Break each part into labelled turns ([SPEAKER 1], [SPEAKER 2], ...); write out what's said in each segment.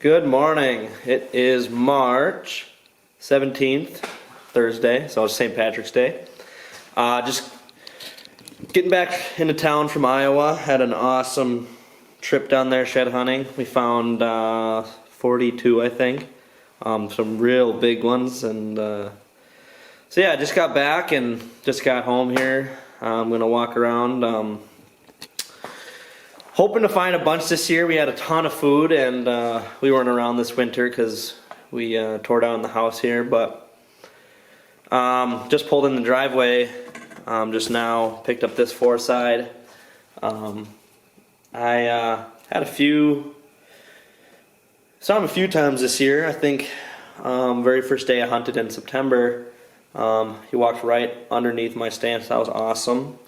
[SPEAKER 1] Good morning. It is March 17th, Thursday, so it's St. Patrick's Day. Just getting back into town from Iowa. Had an awesome trip down there shed hunting. We found 42, I think. Some real big ones. And so yeah, I just got back and just got home here. I'm going to walk around. Hoping to find a bunch this year. We had a ton of food, and we weren't around this winter because we tore down the house here, but just pulled in the driveway just now, picked up this four-side. I had saw him a few times this year. I think very first day I hunted in September, he walked right underneath my stance. That was awesome.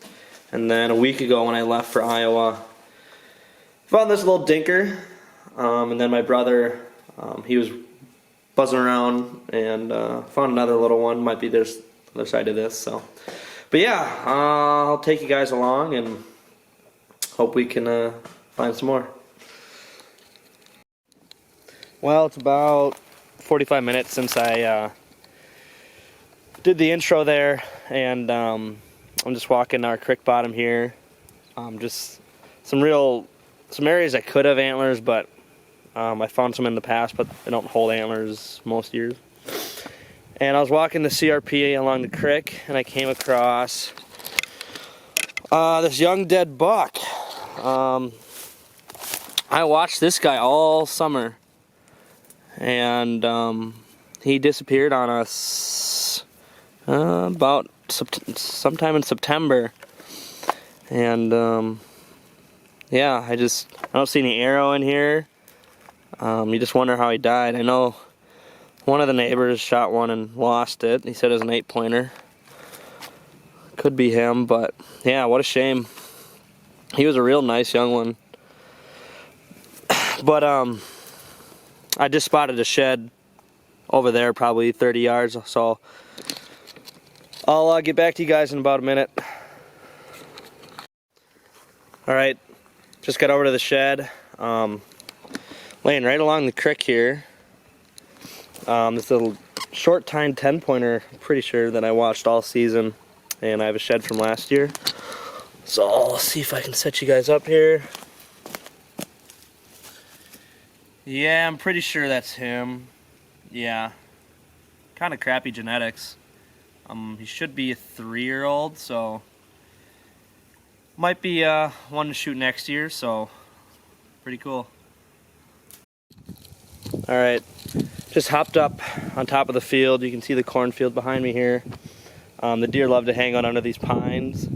[SPEAKER 1] And then a week ago when I left for Iowa, found this little dinker, and then my brother, he was buzzing around and found another little one. Might be this other side of this. So, but yeah, I'll take you guys along and hope we can find some more. Well, it's about 45 minutes since I did the intro there, and I'm just walking our creek bottom here. Just some areas that could have antlers, but I found some in the past, but they don't hold antlers most years. And I was walking the CRP along the creek, and I came across this young dead buck. I watched this guy all summer, and he disappeared on us about sometime in September. And yeah, I don't see any arrow in here. You just wonder how he died. I know one of the neighbors shot one and lost it. He said it was an 8-pointer. Could be him, but yeah, what a shame. He was a real nice young one. But I just spotted a shed over there, probably 30 yards, so I'll get back to you guys in about a minute. Alright. Just got over to the shed, laying right along the creek here. This little short tine 10-pointer, I'm pretty sure that I watched all season, and I have a shed from last year. So I'll see if I can set you guys up here. Yeah, I'm pretty sure that's him. Yeah, kind of crappy genetics. He should be a 3-year-old, so might be one to shoot next year, so pretty cool. Alright, just hopped up on top of the field. You can see the cornfield behind me here. The deer love to hang out under these pines.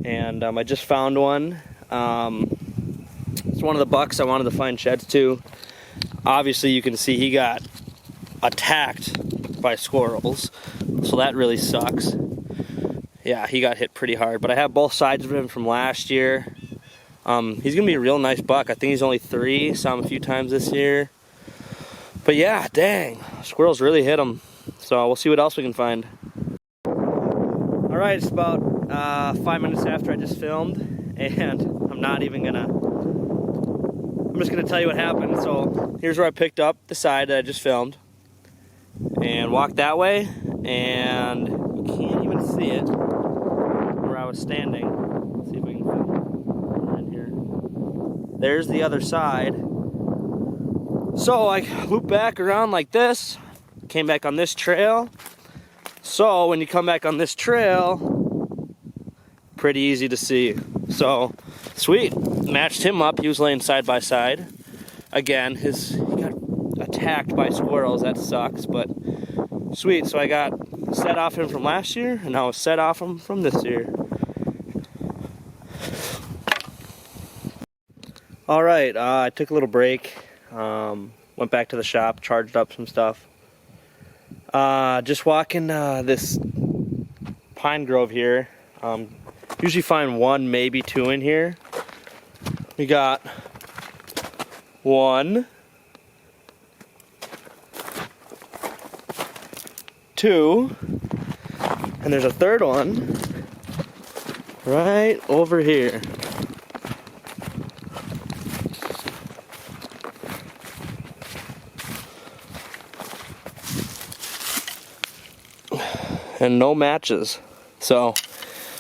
[SPEAKER 1] And I just found one. It's one of the bucks I wanted to find sheds to. Obviously you can see he got attacked by squirrels, so that really sucks. Yeah, he got hit pretty hard, but I have both sides of him from last year. He's going to be a real nice buck. I think he's only 3. Saw him a few times this year. But yeah, dang, squirrels really hit him. So we'll see what else we can find. Alright, it's about 5 minutes after I just filmed, and I'm just going to tell you what happened. So here's where I picked up the side that I just filmed, and walked that way, and you can't even see it. I was standing. Let's see if we can find here. There's the other side. So I looped back around like this, came back on this trail. So when you come back on this trail, pretty easy to see. So sweet, matched him up. He was laying side by side. Again, he got attacked by squirrels. That sucks, but sweet. So I got set off him from last year, and I was set off him from this year. Alright, I took a little break, went back to the shop, charged up some stuff. Just walking this pine grove here. Usually find 1, maybe 2 in here. We got 1, 2, and there's a third one right over here. and no matches. So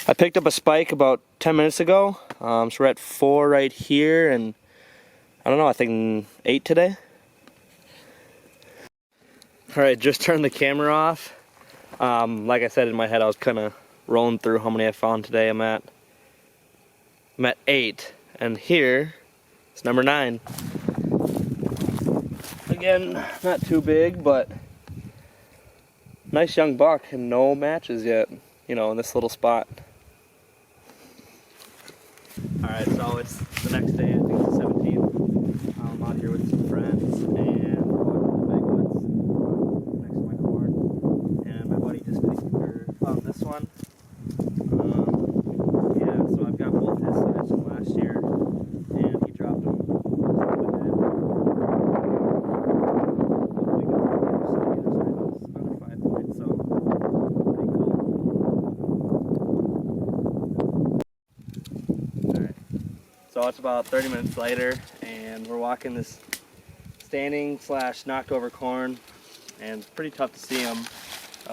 [SPEAKER 1] I picked up a spike about 10 minutes ago. So we're at 4 right here, and I don't know, I think 8 today. Alright, just turned the camera off. Like I said, in my head I was kind of rolling through how many I found today. I'm at 8, and here it's number 9. Again, not too big, but nice young buck, and no matches yet, you know, in this little spot. Alright, so it's the next day, I think it's the 17th. I'm out here with some friends, and we're walking the big woods next to my corn. And my buddy just found this one. Yeah, so I've got both his sides from last year, and he dropped them. So it's about 30 minutes later, and we're walking this standing /knocked over corn, and it's pretty tough to see them.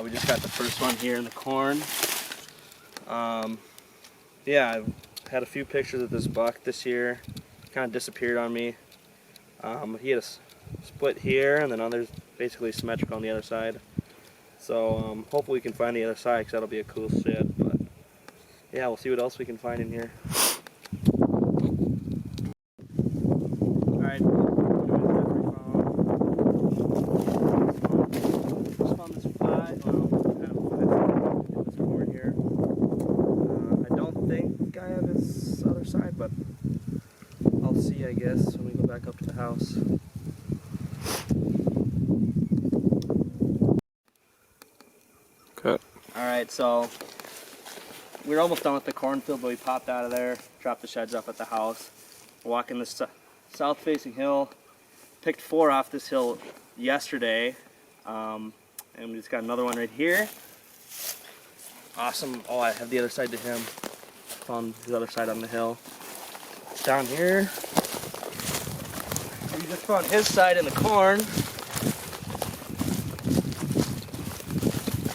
[SPEAKER 1] We just got the first one here in the corn. Yeah, I've had a few pictures of this buck this year. Kind of disappeared on me. He had a split here, and then others basically symmetrical on the other side. So hopefully we can find the other side, because that'll be a cool shit. But yeah, we'll see what else we can find in here. Alright, just found this fly, this corn here. I don't think I have his other side, but I'll see, I guess, when we go back up to the house. Okay. Alright, so we're almost done with the cornfield, but we popped out of there, dropped the sheds off at the house. We're walking this south-facing hill. Picked 4 off this hill yesterday, and we just got another one right here. Awesome. Oh, I have the other side to him. Found the other side on the hill. Down here, we just found his side in the corn.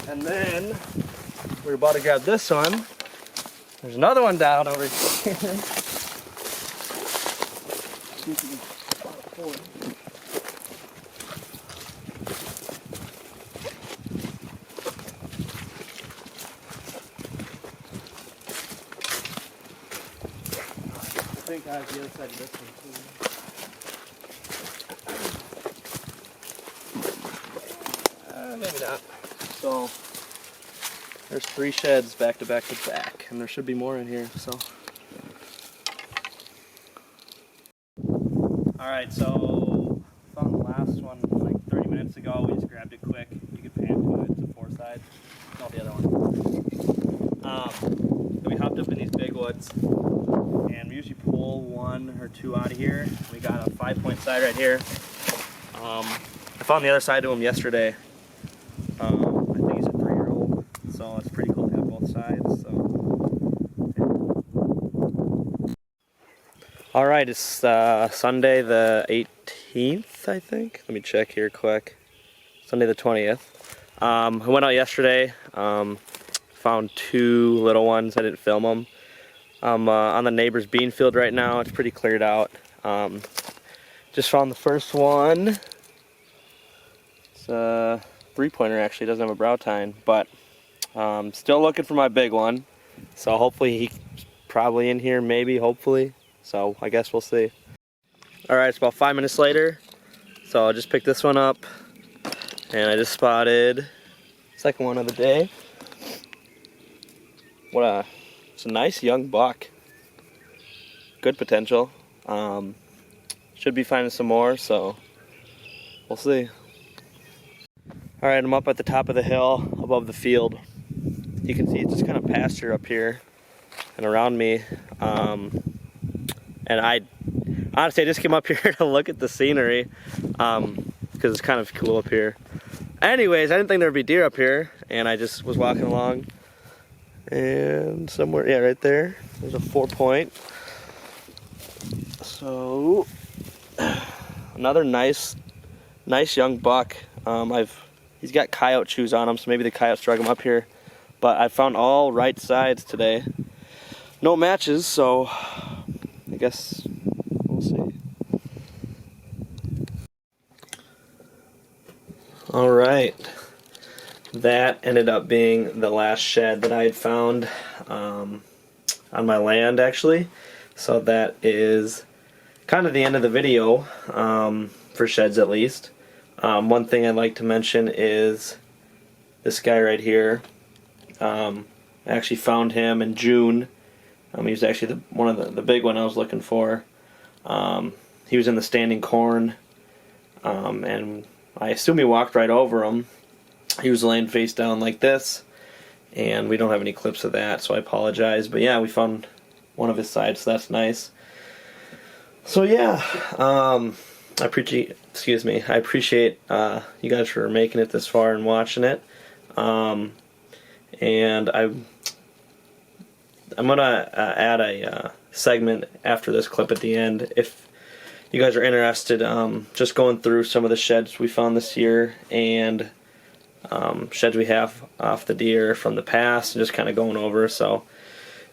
[SPEAKER 1] And then we're about to grab this one. There's another one down over here. I think I have the other side of this one too. Maybe not. So there's 3 sheds back to back to back, and there should be more in here. So. Alright, so found the last one like 30 minutes ago. We just grabbed it quick. You could pan to it. It's a 4 side. Not the other one. Then we hopped up in these big woods, and we usually pull 1 or 2 out of here. We got a 5-point side right here. I found the other side to him yesterday. I think he's a 3-year-old, so it's pretty cool to have both sides. So. Alright, it's Sunday the 18th, I think. Let me check here quick. Sunday the 20th. I went out yesterday, found 2 little ones. I didn't film them. I'm on the neighbor's bean field right now. It's pretty cleared out. Just found the first one. It's a 3-pointer actually, doesn't have a brow tine, but still looking for my big one. So hopefully he's probably in here, maybe, hopefully. So I guess we'll see. Alright, it's about 5 minutes later. So I just picked this one up, and I just spotted second one of the day. It's a nice young buck. Good potential. Should be finding some more, so we'll see. Alright, I'm up at the top of the hill above the field. You can see it's just kind of pasture up here and around me. And honestly, I just came up here to look at the scenery, because it's kind of cool up here. Anyways, I didn't think there'd be deer up here, and I just was walking along, and somewhere, yeah, right there, there's a 4-point. So, another nice young buck. He's got coyote shoes on him, so maybe the coyotes drug him up here. but I found all right sides today. No matches, so I guess we'll see. All right, that ended up being the last shed that I had found on my land, actually. So that is kind of the end of the video, for sheds at least. One thing I'd like to mention is this guy right here. I actually found him in June. He was actually one of the big one I was looking for. He was in the standing corn, and I assume he walked right over him. He was laying face down like this, and we don't have any clips of that, so I apologize. But yeah, we found one of his sides, so that's nice. So yeah, I appreciate you guys for making it this far and watching it. And I'm gonna add a segment after this clip at the end if you guys are interested. Just going through some of the sheds we found this year and sheds we have off the deer from the past, and just kind of going over. So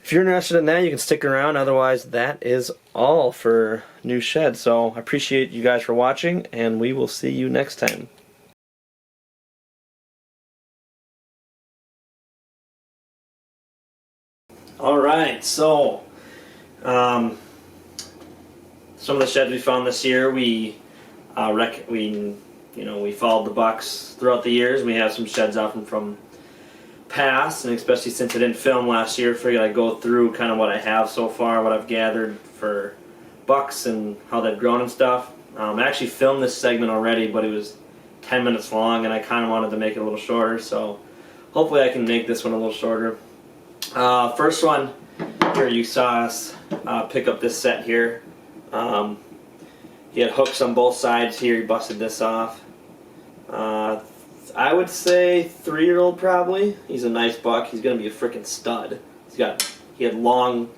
[SPEAKER 1] if you're interested in that, you can stick around. Otherwise, that is all for new sheds. So I appreciate you guys for watching, and we will see you next time. All right, so some of the sheds we found this year, we followed the bucks throughout the years. We have some sheds out from past, and especially since I didn't film last year, figured I'd go through kind of what I have so far, what I've gathered for bucks and how they've grown and stuff. I actually filmed this segment already, but it was 10 minutes long, and I kind of wanted to make it a little shorter, so hopefully I can make this one a little shorter. First one here, you saw us pick up this set here. He had hooks on both sides here. He busted this off. I would say 3-year-old probably. He's a nice buck. He's gonna be a freaking stud. He had long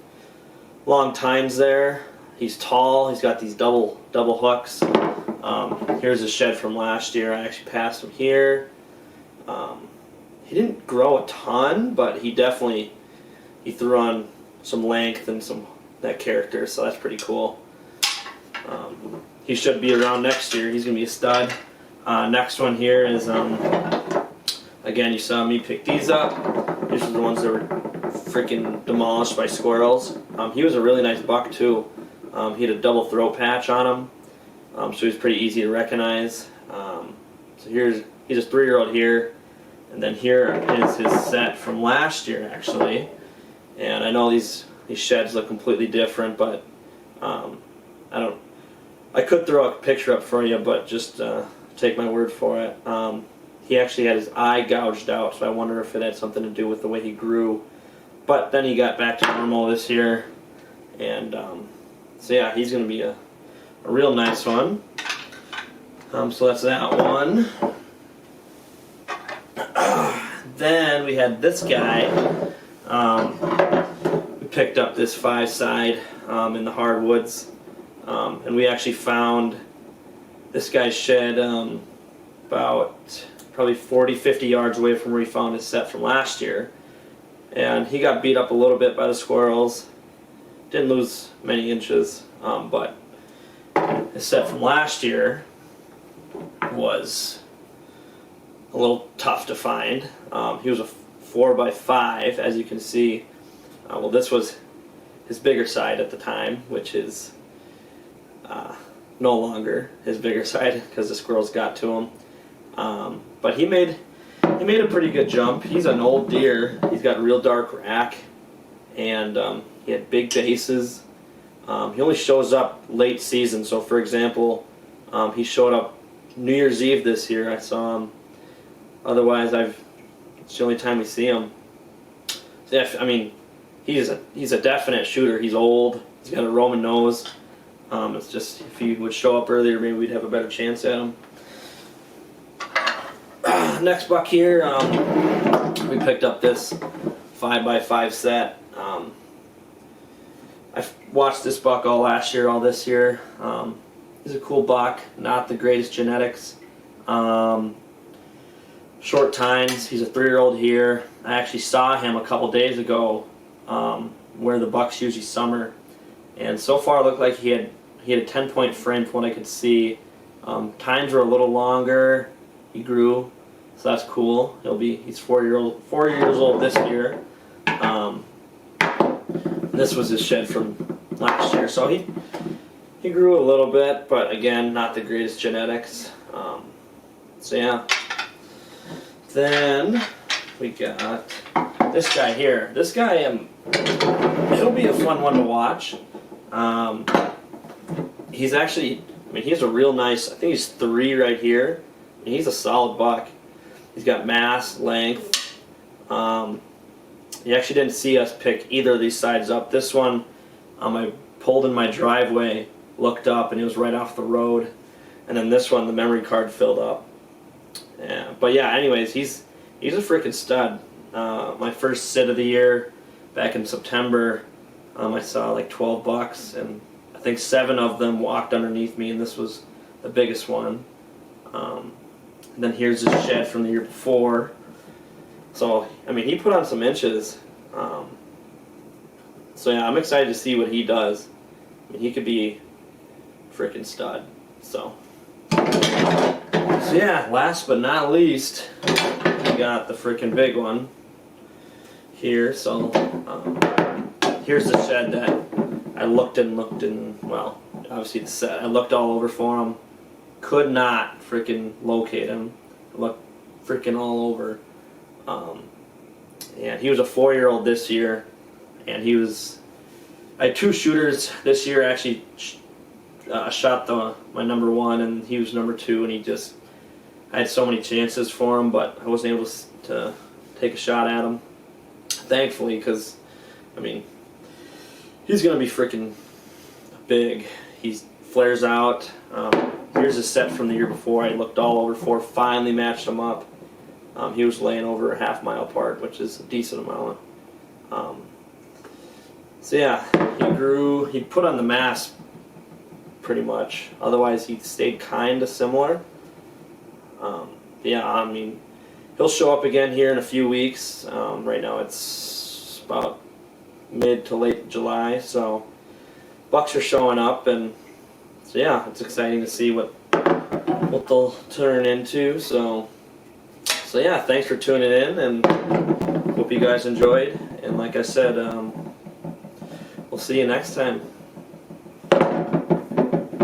[SPEAKER 1] tines there. He's tall. He's got these double hooks. Here's a shed from last year. I actually passed him here. He didn't grow a ton, but he threw on some length and that character, so that's pretty cool. He should be around next year. He's gonna be a stud. Next one here is again, you saw me pick these up. These are the ones that were freaking demolished by squirrels. He was a really nice buck too. He had a double throat patch on him, so he was pretty easy to recognize. So he's a 3-year-old here. And then here is his set from last year, actually. And I know these sheds look completely different, but I could throw a picture up for you, but just take my word for it. He actually had his eye gouged out, so I wonder if it had something to do with the way he grew. But then he got back to normal this year, and so yeah, he's going to be a real nice one. So that's that one. Then we had this guy. We picked up this 5-side in the hardwoods, and we actually found this guy's shed about probably 40-50 yards away from where he found his set from last year. And he got beat up a little bit by the squirrels. Didn't lose many inches, but his set from last year was a little tough to find. He was a 4x5, as you can see. Well, this was his bigger side at the time, which is no longer his bigger side because the squirrels got to him. But he made a pretty good jump. He's an old deer. He's got real dark rack, and he had big bases. He only shows up late season. So, for example, he showed up New Year's Eve this year. I saw him. Otherwise, it's the only time we see him. So, yeah, I mean, he's a definite shooter. He's old. He's got a Roman nose. It's just if he would show up earlier, maybe we'd have a better chance at him. Next buck here, we picked up this 5x5 set. I watched this buck all last year, all this year. He's a cool buck, not the greatest genetics. short tines. He's a 3-year-old here. I actually saw him a couple days ago where the bucks usually summer, and so far it looked like he had a 10-point frame from what I could see. Tines were a little longer. He grew, so that's cool. He's 4 years old this year. This was his shed from last year, so he grew a little bit, but again, not the greatest genetics. So yeah. Then we got this guy here. This guy, he'll be a fun one to watch. He's actually, he's a real nice, I think he's 3 right here. He's a solid buck. He's got mass, length. You actually didn't see us pick either of these sides up. This one, I pulled in my driveway, looked up, and he was right off the road. And then this one, the memory card filled up. Yeah, but yeah, anyways, he's a freaking stud. My first sit of the year, back in September, I saw like 12 bucks, and I think 7 of them walked underneath me, and this was the biggest one. And then here's his shed from the year before. So, he put on some inches. So yeah, I'm excited to see what he does. He could be a freaking stud. So yeah, last but not least, we got the freaking big one here. So here's the shed that I looked and well, obviously the set. I looked all over for him. Could not freaking locate him. Looked freaking all over. And he was a 4-year-old this year, and I had 2 shooters this year. Actually shot my number 1, and he was number 2, and I had so many chances for him, but I wasn't able to take a shot at him, thankfully, because he's gonna be freaking big. He flares out. Here's a set from the year before. I looked all over for, finally matched him up. He was laying over a half mile apart, which is a decent amount. So yeah, he grew. He put on the mass pretty much. Otherwise, he stayed kind of similar. Yeah, he'll show up again here in a few weeks. Right now, it's about mid to late July, so bucks are showing up, and so yeah, it's exciting to see what they'll turn into. So yeah, thanks for tuning in, and hope you guys enjoyed. And like I said, we'll see you next time.